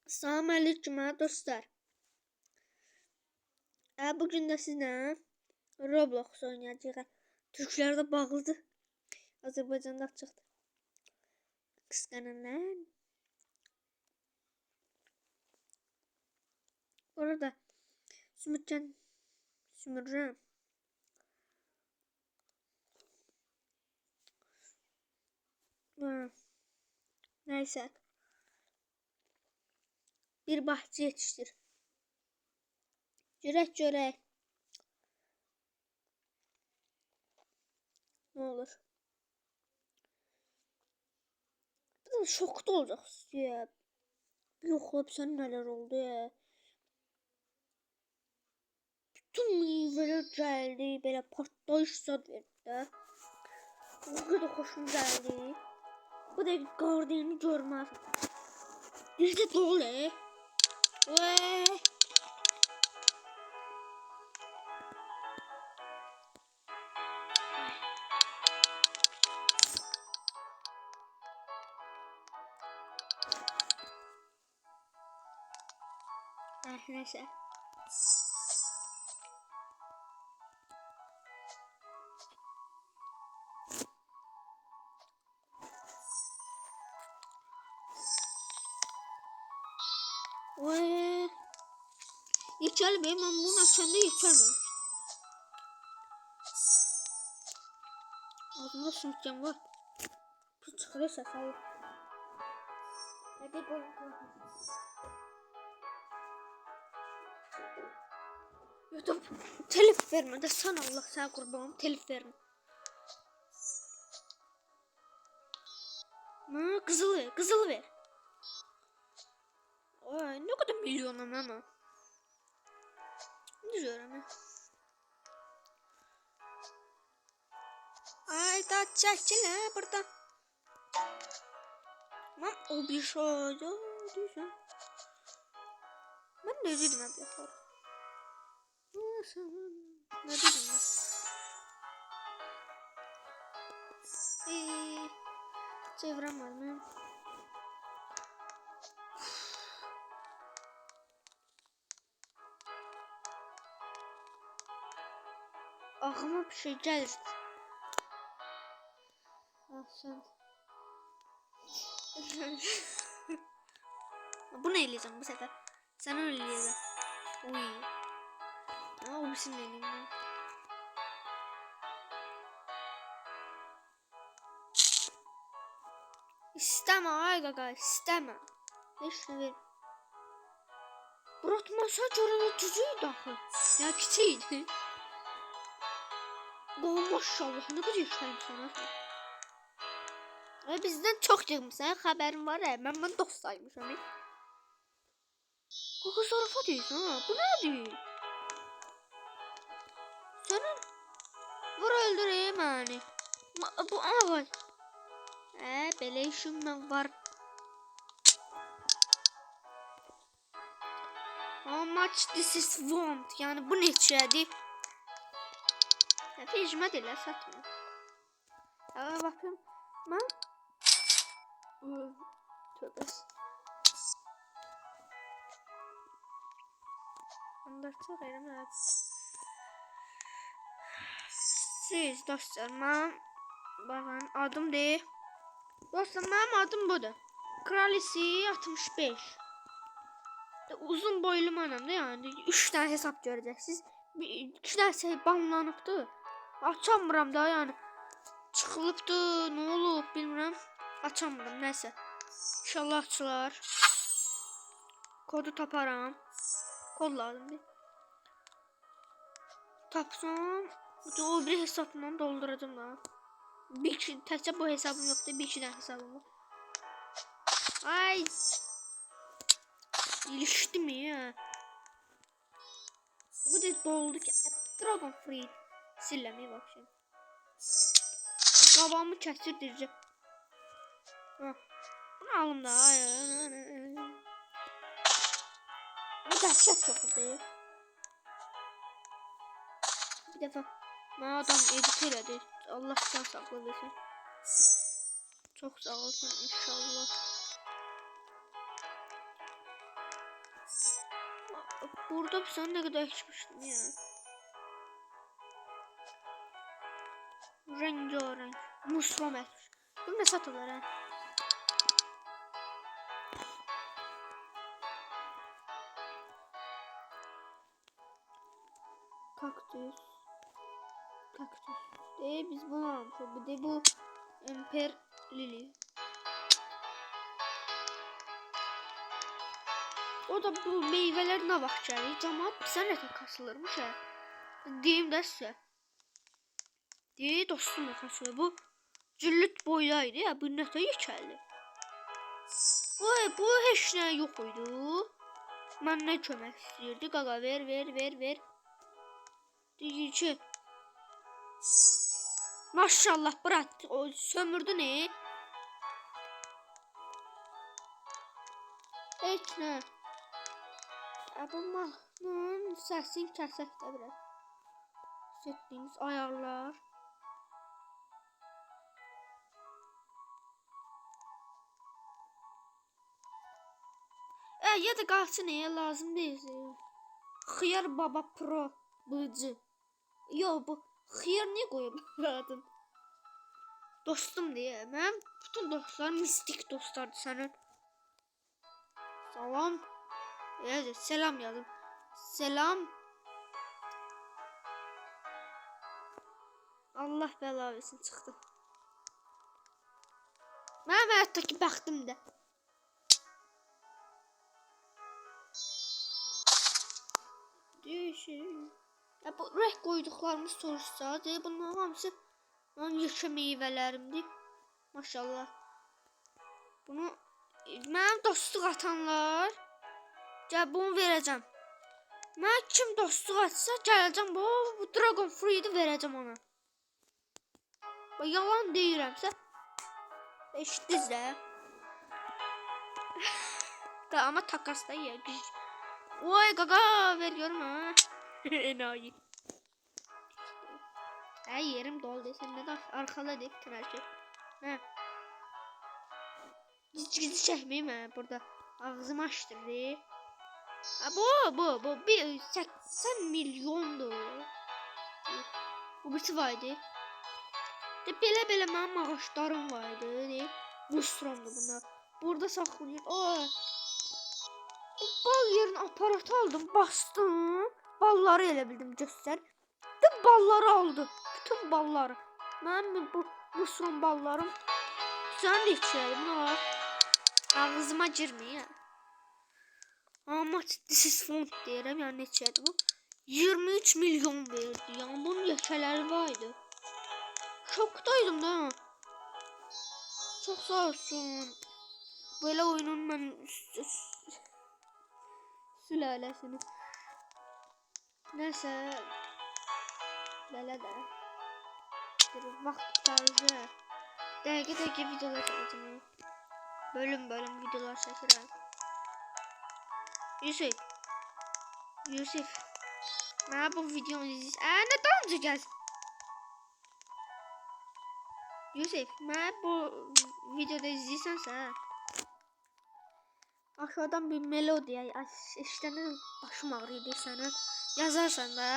Salam aleyküm dostlar. Bugün de sizlə Roblox oynayacağıq. Türklərdə bağlıdır. Azərbaycanda açıqdır. Qısqananlar. Orada sümürkən sümürürəm. Neyse. Bir bahçe yetiştir. Görək. Ne olur. Bir de şokta olacaksın ya. Yok hepsinin neler oldu ya. Bütün meyveler geldi. Böyle partlayış zad verdi. O kadar hoşum geldi. Bu da gardiyeni görmez. Bir de dolu. Ve neyse. Ve geçelim ben bunun açanda geçemem. Ağzımda sümükcan var. Bu çıkıyorsa sayı. Hadi koyun. YouTube telif verme de sana Allah sana kurbanım telif verme. Kızılı ver. Ay ne kadar milyonum ama. Ne diyorum ya? Ay da çekil ha buradan. Lan o bir şey diyeceğim. Ben ne dedim abi yapar. Ne dedim ya? Çeviremem. Ağıma bir şey gelir. Sen. Bunu eleyeceğim bu sefer. Sen öyle eleyeceğim. Uy. O bizim elimden. İsteme ay gaga isteme. Hiç ne ver. Burak masaj oranı tüzüğü dahi. Ya küçüğüydü. Maşallah ne kadar yaşayayım sana. Bizden çok yığmışsın haberin var ya ben bunu dost saymışım. Koku sarıfa değilsin ha bu nedir? Senin vur öldüreyim yani. Bu ama böyle işim var. How much this is want yani bu ne şeydi? Fecime değil satmıyor. Bakayım ben. Tövbe. Anlatsa gayrım evet. Siz dostlar bakın adım değil. Dostlar benim adım budur. Kraliçe 65. Uzun boylu anam da yani 3 tane hesap göreceksiniz. 2 tane şey banlanıbdı. Açamıram da yani. Çıxılıbdı, ne olub bilmirəm. Açamıram neyse. İnşallah açılar. Kodu taparam. Kod lazımdır. Tapsam o bir hesabından dolduracağım da. Bir kişi təkcə bu hesabım yoxdur, bir iki tane hesabım var. Ay. İlişdim ya. Bu da doldu ki Dragon Free. Sillemeye bak şimdi. Qabağımı kəsirdirəcəm. Bunu alım da. Bu dəhşət çoxdur. Bir dəfə mənə adam edit elədi. Allah can sağlığı versin. Çox sağ olsun inşallah. Burada sen ne kadar ekmiştin ya. Rengarenk. Musrom ekmiş. Bu ne satılır ha? Kaktüs. Kaktüs. Biz bunu almışız. Bir de bu Emper Lily. O da bu meyveler ne bakacağız? Cemaat bize ne kasılırmış ha? Diyeyim de size. Diye dostum kasılır. Bu cüllüt boydaydı ya. Bu nete geçerli. Bu hiç ne yok oydu. Ben ne kömək istəyirdi? Qaqa ver. Deyici. Maşallah bırak. O sömürdü ne? Heç nə. Bu mahnının səsini kəsək də biraz. Setdiyiniz ayarlar. Ya da qalsın lazım deyil. Xiyar Baba Pro bıcı. Yo bu xiyar niye qoyub qadın? Dostum deyə. Mənim bütün dostlarım mistik dostlardır sənin. Salam. Selam yazdım. Selam. Allah bəla versin çıxdı. Mənim həyatdakı bəxtim də. Ya bu reh koyduklarımız soruşsa, bunların hamısı benim yekə meyvələrimdir. Maşallah. Bunu mənim dostluq atanlar, gəl bunu verəcəm. Mən kim dostluq atsa gələcəm bu Dragon Fruit'i verəcəm ona. Yalan deyirəmsə eşitdiniz də. Da ama takasda ya. Oy gaga veriyorum ha. Enayi. Yerim doldu. Sen ne de arkala dik her şey. He. Gizli çekmeyeyim ha burada. Ağzımı açtırdı. Ha bu bir 80 milyondu. Bu bir vardı. De belə mənim ağaçlarım vardı. Musromdu bunlar. Burada saklanıyor. Bal yerine aparat aldım, bastım. Balları elə bildim göster. Bütün balları aldı. Bütün balları. Mənim bu musron ballarım. Sen de içerim. Ağzıma girmiyor. Ama this is font deyirəm. Yani neçədir bu? 23 milyon verdi. Yani bunun yekələri vardı. Şokdaydım da. Çok sağ olsun. Böyle oyunun ben sülalesini. Neyse. Böyle de. Bir vakit tarzı. Dəqiqə videolar çəkəcəm. Bölüm videolar çəkirəm. Yusuf. Mənə bu videonu izləyirsən. Nə dalınca gəl. Yusuf, mənə bu videoda izləyirsənsə, aşağıdan bir melodiya eşidəndə başım ağrıydı sənə. Yazarsan da.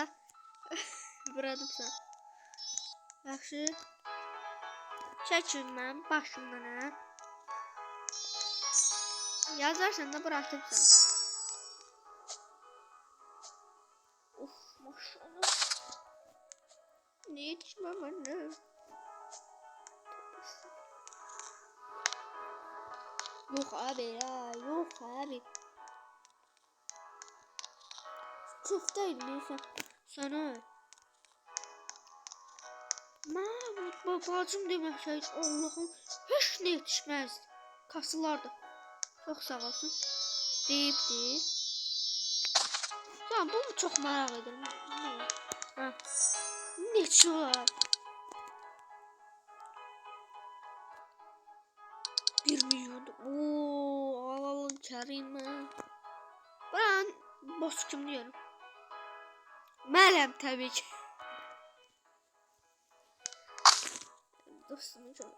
Buradıbsan. Yaxşı. Çəkin mən başımdan ha. Yazarsan da buradıbsan. Of maşallah. Ne yetişmem anne. Yok abi ya, yok abi. Köfteydi neyse. Sana. Bacım deməsəydi Allah'ım hiç ne yetişməzdi. Kasılardı. Çok sağ olsun. Deyibdi. Tamam bunu çok merak ederim. Ha. Neçə var? 1 milyon. Ooo alalım Kerim'e. Ben boss kim diyorum. Meryem tabii ki. Dostum çok.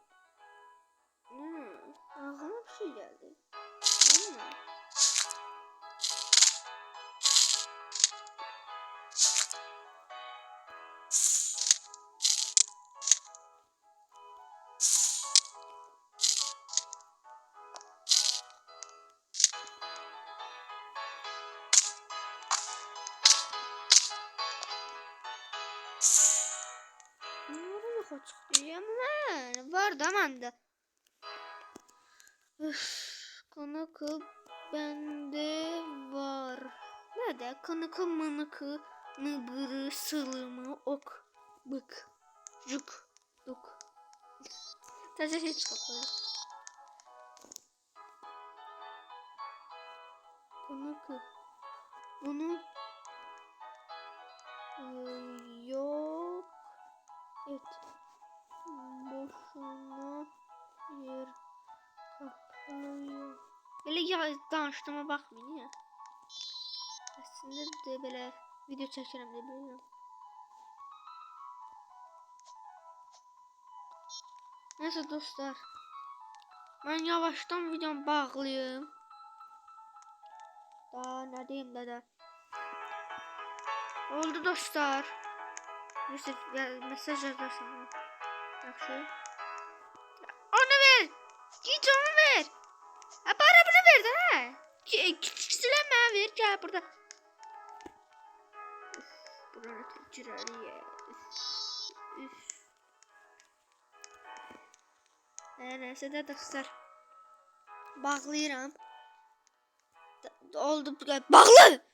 Ağzıma bir şey geldi. info çıxdı. Mən var da məndə. Kanaka bende var. Nerede? Kanaka manaka nıbırı sılımı ok bık juk duk. Taze şey çıkartıyor. Kanaka bunu yok et. Boşuna yer kaplıyor. Böyle ya danıştığıma bakmayın ya. Aslında de böyle video çekerim de bilmiyorum. Neyse dostlar. Ben yavaştan videomu bağlayayım. Daha ne diyeyim de. Oldu dostlar. Neyse mesaj yazarsam. Yaxşı. Onu ver. Git onu ver. Ha bana bunu ver de ha. Küçüksülen mənə ver gel burada. Buranı tecrübeli ya. Neyse de dostlar. Bağlayıram. Oldu. Bağlı.